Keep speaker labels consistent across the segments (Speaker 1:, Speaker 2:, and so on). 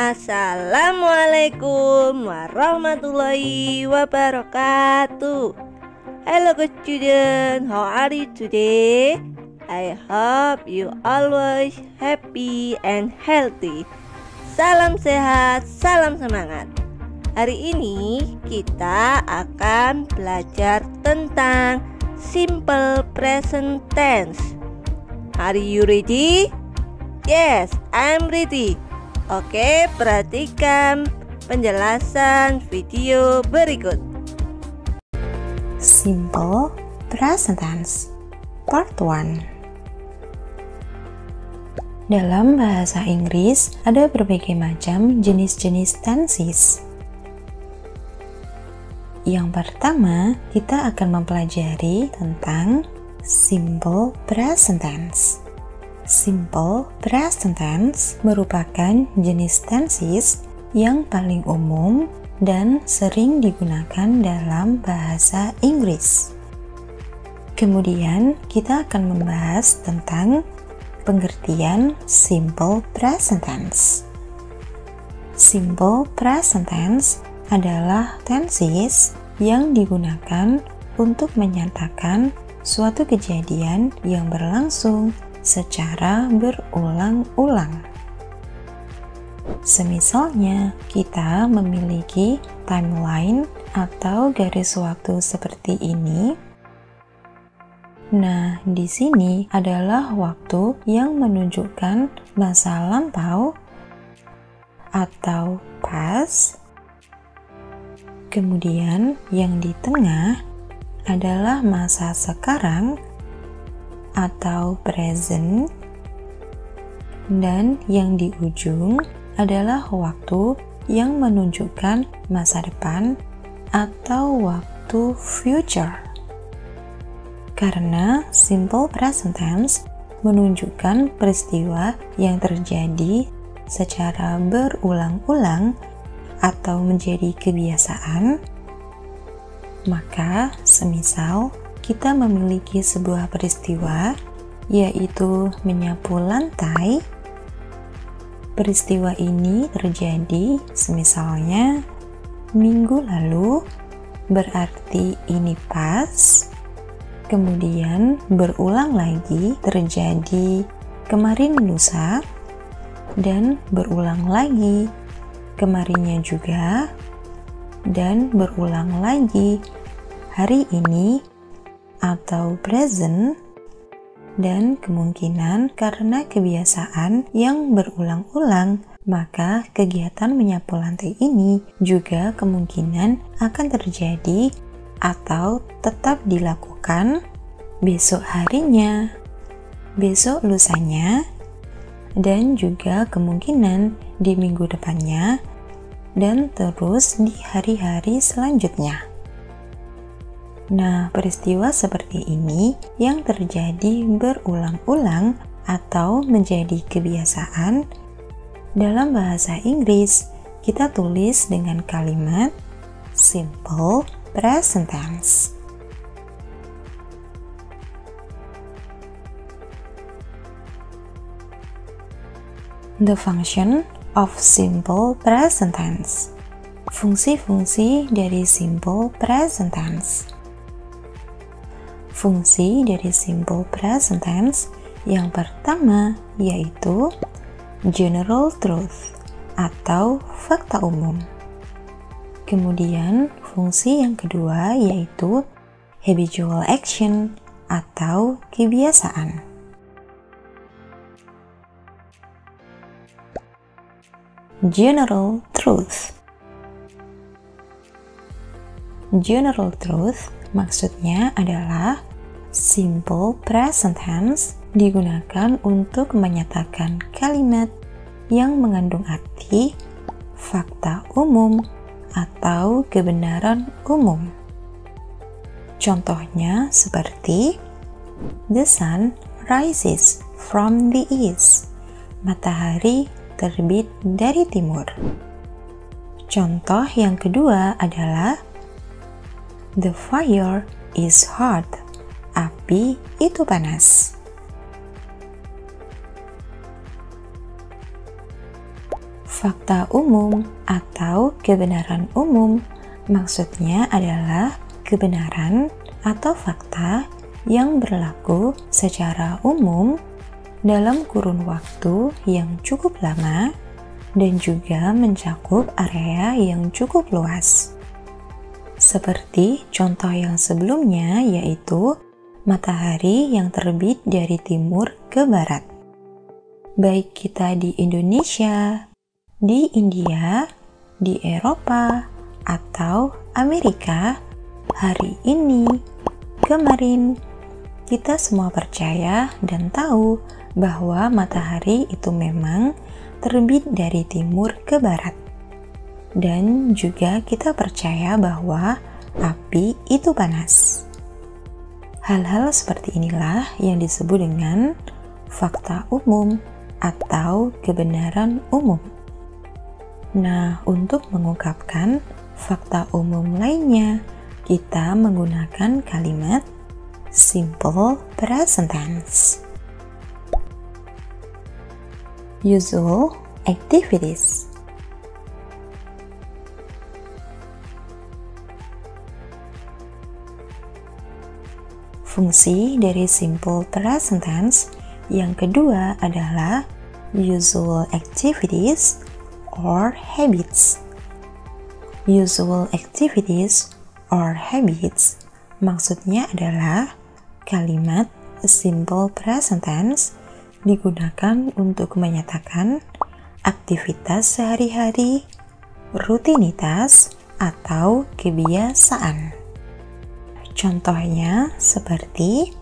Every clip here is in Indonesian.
Speaker 1: Assalamualaikum warahmatullahi wabarakatuh. Hello good student, how are you today? I hope you always happy and healthy. Salam sehat, salam semangat. Hari ini kita akan belajar tentang simple present tense. Are you ready? Yes, I'm ready. Oke, perhatikan penjelasan video berikut.
Speaker 2: Simple present tense Part 1. Dalam bahasa Inggris ada berbagai macam jenis-jenis tenses. Yang pertama, kita akan mempelajari tentang simple present tense. Simple present tense merupakan jenis tenses yang paling umum dan sering digunakan dalam bahasa Inggris. Kemudian kita akan membahas tentang pengertian simple present tense. Simple present tense adalah tenses yang digunakan untuk menyatakan suatu kejadian yang berlangsung secara berulang-ulang. Semisalnya, kita memiliki timeline atau garis waktu seperti ini. Nah, di sini adalah waktu yang menunjukkan masa lampau atau past. Kemudian, yang di tengah adalah masa sekarang atau present, dan yang di ujung adalah waktu yang menunjukkan masa depan atau waktu future. Karena simple present tense menunjukkan peristiwa yang terjadi secara berulang-ulang atau menjadi kebiasaan, maka semisal kita memiliki sebuah peristiwa, yaitu menyapu lantai. Peristiwa ini terjadi semisalnya minggu lalu, berarti ini past. Kemudian berulang lagi terjadi kemarin lusa, dan berulang lagi kemarinnya juga, dan berulang lagi hari ini atau present, dan kemungkinan karena kebiasaan yang berulang-ulang, maka kegiatan menyapu lantai ini juga kemungkinan akan terjadi atau tetap dilakukan besok harinya, besok lusanya, dan juga kemungkinan di minggu depannya, dan terus di hari-hari selanjutnya. Nah, peristiwa seperti ini yang terjadi berulang-ulang atau menjadi kebiasaan, dalam bahasa Inggris kita tulis dengan kalimat simple present tense. The function of simple present tense. Fungsi-fungsi dari simple present tense. Fungsi dari simple present tense yang pertama yaitu general truth atau fakta umum. Kemudian fungsi yang kedua yaitu habitual action atau kebiasaan. General truth. General truth maksudnya adalah simple present tense digunakan untuk menyatakan kalimat yang mengandung arti fakta umum atau kebenaran umum. Contohnya seperti the sun rises from the east. Matahari terbit dari timur. Contoh yang kedua adalah the fire is hot. Api itu panas. Fakta umum atau kebenaran umum maksudnya adalah kebenaran atau fakta yang berlaku secara umum dalam kurun waktu yang cukup lama dan juga mencakup area yang cukup luas. Seperti contoh yang sebelumnya, yaitu matahari yang terbit dari timur ke barat. Baik kita di Indonesia, di India, di Eropa, atau Amerika, hari ini, kemarin, kita semua percaya dan tahu bahwa matahari itu memang terbit dari timur ke barat. Dan juga kita percaya bahwa api itu panas. Hal-hal seperti inilah yang disebut dengan fakta umum atau kebenaran umum. Nah, untuk mengungkapkan fakta umum lainnya, kita menggunakan kalimat simple present tense. Usual activities. Fungsi dari simple present tense yang kedua adalah usual activities or habits. Usual activities or habits maksudnya adalah kalimat simple present tense digunakan untuk menyatakan aktivitas sehari-hari, rutinitas, atau kebiasaan. Contohnya seperti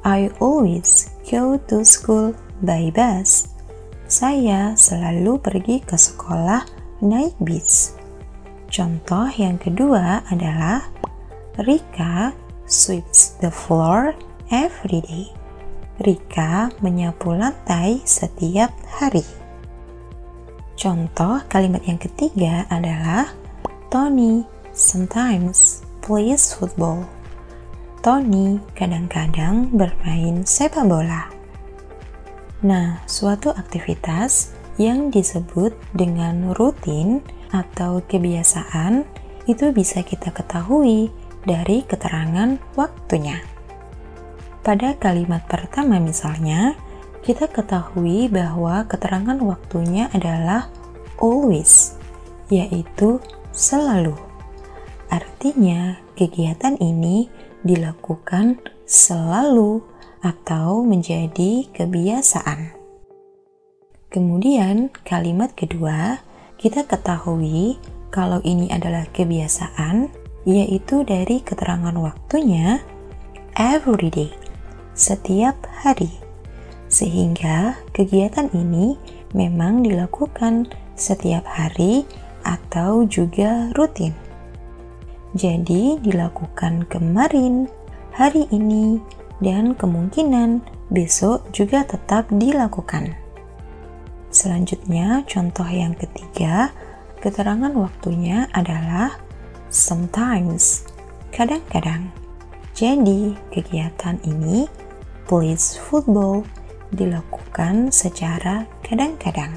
Speaker 2: I always go to school by bus. Saya selalu pergi ke sekolah naik bis. Contoh yang kedua adalah Rika sweeps the floor every day. Rika menyapu lantai setiap hari. Contoh kalimat yang ketiga adalah Tony sometimes plays football. Tony kadang-kadang bermain sepak bola. Nah, suatu aktivitas yang disebut dengan rutin atau kebiasaan itu bisa kita ketahui dari keterangan waktunya. Pada kalimat pertama misalnya, kita ketahui bahwa keterangan waktunya adalah always, yaitu selalu. Artinya, kegiatan ini dilakukan selalu atau menjadi kebiasaan. Kemudian, kalimat kedua, kita ketahui kalau ini adalah kebiasaan, yaitu dari keterangan waktunya every day, setiap hari. Sehingga kegiatan ini memang dilakukan setiap hari atau juga rutin. Jadi dilakukan kemarin, hari ini, dan kemungkinan besok juga tetap dilakukan. Selanjutnya, contoh yang ketiga, keterangan waktunya adalah sometimes, kadang-kadang. Jadi, kegiatan ini, plays football, dilakukan secara kadang-kadang.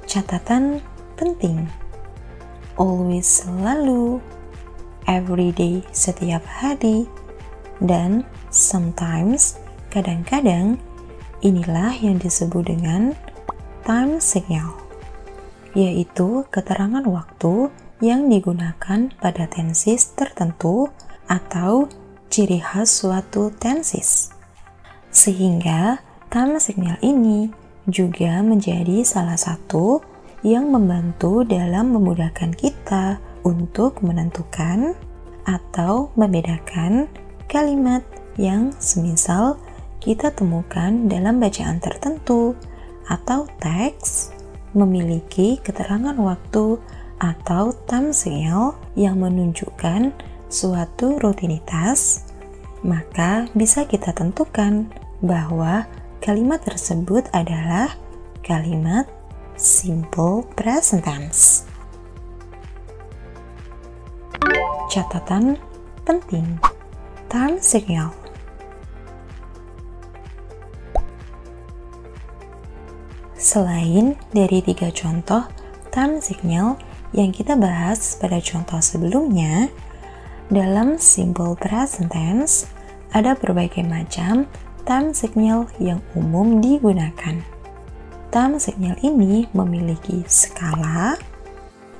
Speaker 2: Catatan penting. Always selalu, everyday setiap hari, dan sometimes kadang-kadang, inilah yang disebut dengan time signal, yaitu keterangan waktu yang digunakan pada tenses tertentu atau ciri khas suatu tenses. Sehingga time signal ini juga menjadi salah satu yang membantu dalam memudahkan kita untuk menentukan atau membedakan kalimat yang semisal kita temukan dalam bacaan tertentu atau teks memiliki keterangan waktu atau time signal yang menunjukkan suatu rutinitas, maka bisa kita tentukan bahwa kalimat tersebut adalah kalimat simple present tense. Catatan penting. Time signal. Selain dari 3 contoh time signal yang kita bahas pada contoh sebelumnya, dalam simple present tense ada berbagai macam time signal yang umum digunakan. Time signal ini memiliki skala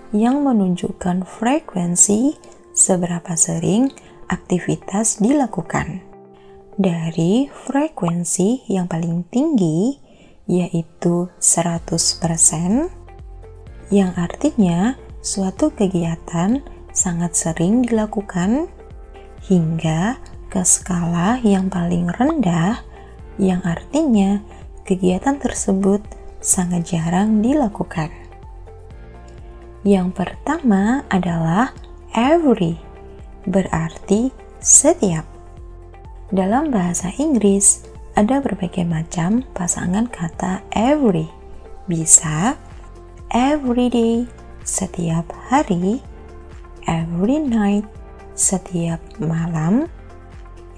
Speaker 2: yang menunjukkan frekuensi seberapa sering aktivitas dilakukan. Dari frekuensi yang paling tinggi yaitu 100%, yang artinya suatu kegiatan sangat sering dilakukan, hingga ke skala yang paling rendah, yang artinya kegiatan tersebut sangat jarang dilakukan. Yang pertama adalah every, berarti setiap. Dalam bahasa Inggris, ada berbagai macam pasangan kata every. Bisa every day, setiap hari, every night, setiap malam,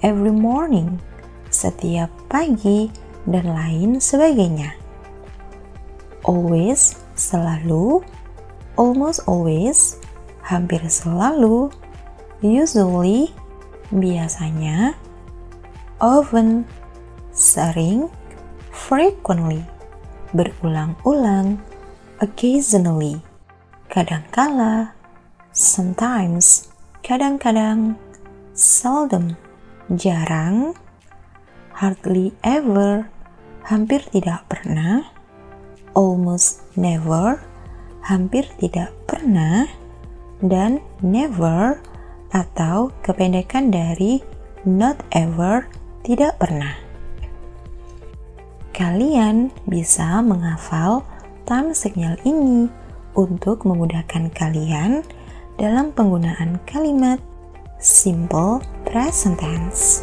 Speaker 2: every morning, setiap pagi, dan lain sebagainya. Always, selalu, almost always, hampir selalu, usually, biasanya, often, sering, frequently, berulang-ulang, occasionally, kadangkala, sometimes, kadang-kadang, seldom, jarang, hardly ever, hampir tidak pernah, almost never, hampir tidak pernah, dan never atau kependekan dari not ever, tidak pernah. Kalian bisa menghafal time signal ini untuk memudahkan kalian dalam penggunaan kalimat simple present tense.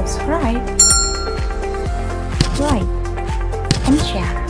Speaker 2: Subscribe, like, and share.